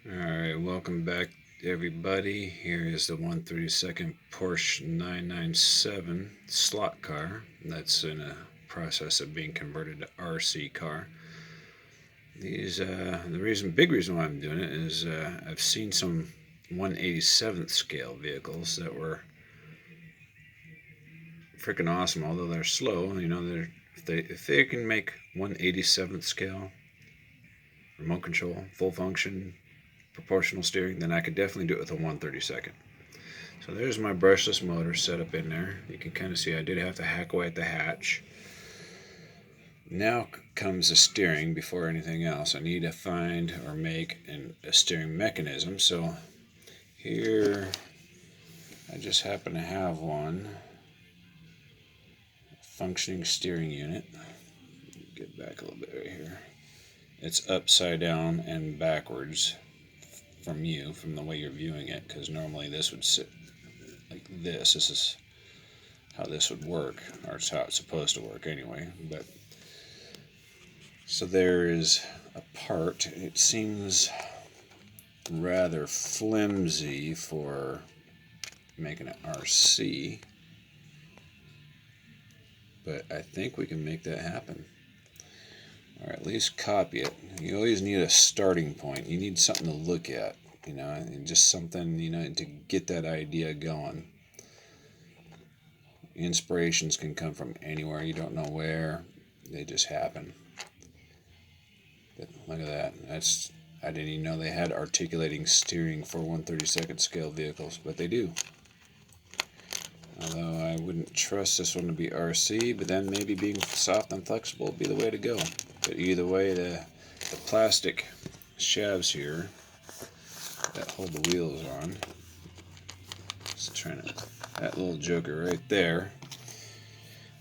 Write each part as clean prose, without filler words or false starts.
Alright, welcome back everybody. Here is the 132nd Porsche 997 slot car that's in a process of being converted to RC car. Big reason why I'm doing it is I've seen some 1/87th scale vehicles that were freaking awesome. Although they're slow, if they can make 1/87th scale remote control, full function, proportional steering, then I could definitely do it with a 1/32. So there's my brushless motor set up in there. You can kind of see I did have to hack away at the hatch. Now comes the steering before anything else. I need to find or make a steering mechanism. So here I just happen to have one. Functioning steering unit. Get back a little bit right here. It's upside down and backwards from the way you're viewing it, because normally this would sit like this. This is how this would work, or it's how it's supposed to work anyway. But so there is a part. It seems rather flimsy for making it RC, but I think we can make that happen, or at least copy it. You always need a starting point. You need something to look at, and just something, to get that idea going. Inspirations can come from anywhere. You don't know where. They just happen. But look at that. I didn't even know they had articulating steering for 1/32 scale vehicles, but they do. Although I wouldn't trust this one to be RC, but then maybe being soft and flexible would be the way to go. But either way, the plastic shafts here that hold the wheels on, that little joker right there,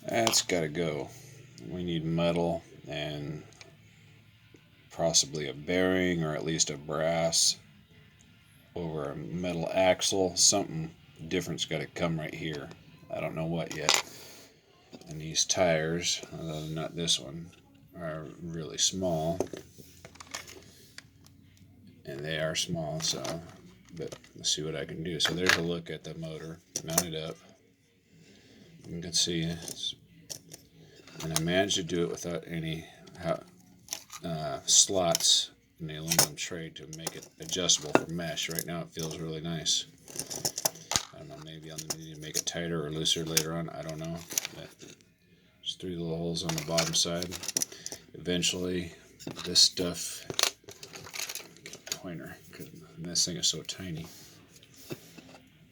that's got to go. We need metal and possibly a bearing, or at least a brass over a metal axle. Something different's got to come right here. I don't know what yet. And these tires, although not this one, are really small, and they are small, but let's see what I can do. So there's a look at the motor mounted up. You can see, and I managed to do it without any slots in the aluminum tray to make it adjustable for mesh. Right now it feels really nice. I don't know, maybe I'll need to make it tighter or looser later on. I don't know. But just 3 little holes on the bottom side. Eventually, this stuff, pointer, because this thing is so tiny.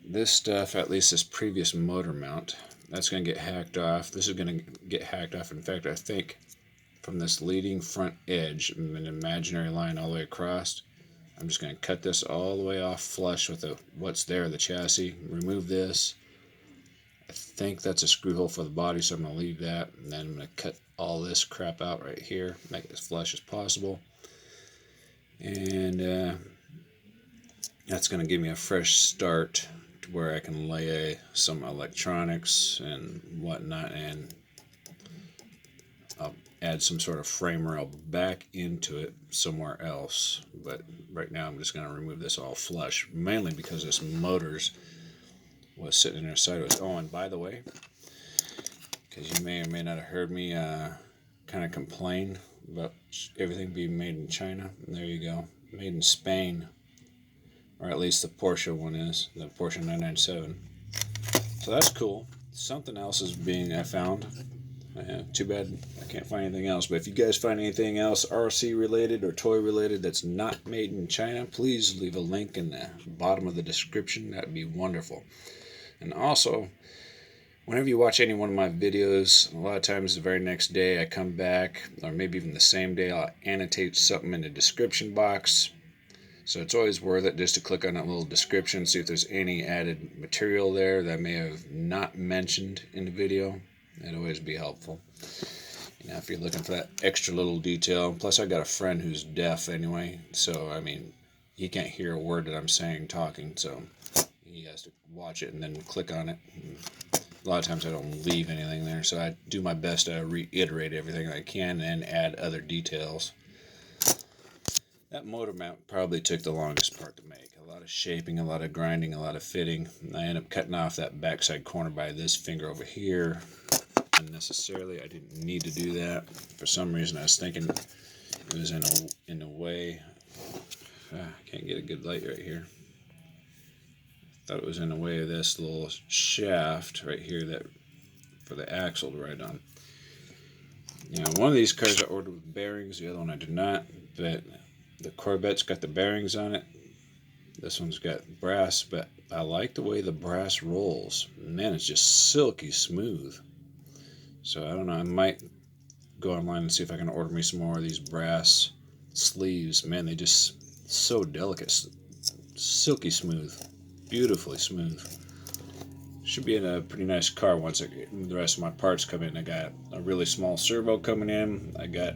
This stuff, at least this previous motor mount, that's going to get hacked off. This is going to get hacked off. In fact, I think from this leading front edge, an imaginary line all the way across, I'm just going to cut this all the way off flush with what's there, the chassis. Remove this. I think that's a screw hole for the body, so I'm going to leave that. And then I'm going to cut all this crap out right here, make it as flush as possible. And that's going to give me a fresh start to where I can lay some electronics and whatnot, and I'll add some sort of frame rail back into it somewhere else. But right now I'm just going to remove this all flush, mainly because this motor's was sitting in there sideways. Oh, and by the way, because you may or may not have heard me kind of complain about everything being made in China, and there you go, made in Spain, or at least the Porsche one is, the Porsche 997. So that's cool. Something else is I found. Too bad I can't find anything else, but if you guys find anything else RC related or toy related that's not made in China, please leave a link in the bottom of the description. That would be wonderful. And also, whenever you watch any one of my videos, a lot of times the very next day I come back, or maybe even the same day, I'll annotate something in the description box. So it's always worth it just to click on that little description, see if there's any added material there that I may have not mentioned in the video. That'd always be helpful. If you're looking for that extra little detail. Plus, I got a friend who's deaf anyway, so he can't hear a word that I'm saying talking, so he has to watch it and then click on it. And a lot of times I don't leave anything there, so I do my best to reiterate everything I can and add other details. That motor mount probably took the longest part to make. A lot of shaping, a lot of grinding, a lot of fitting. I ended up cutting off that backside corner by this finger over here unnecessarily. I didn't need to do that. For some reason I was thinking it was in a way. I can't get a good light right here. Thought it was in the way of this little shaft right here that for the axle to ride on. Now, one of these cars I ordered with bearings, the other one I did not, but the Corvette's got the bearings on it. This one's got brass, but I like the way the brass rolls. Man, it's just silky smooth. So I don't know, I might go online and see if I can order me some more of these brass sleeves. Man, they just so delicate, silky smooth, beautifully smooth. Should be in a pretty nice car once the rest of my parts come in. I got a really small servo coming in. I got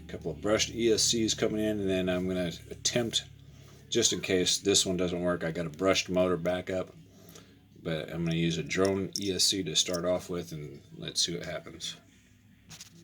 a couple of brushed ESCs coming in, and then I'm going to attempt, just in case this one doesn't work, I got a brushed motor backup. But I'm going to use a drone ESC to start off with, and let's see what happens.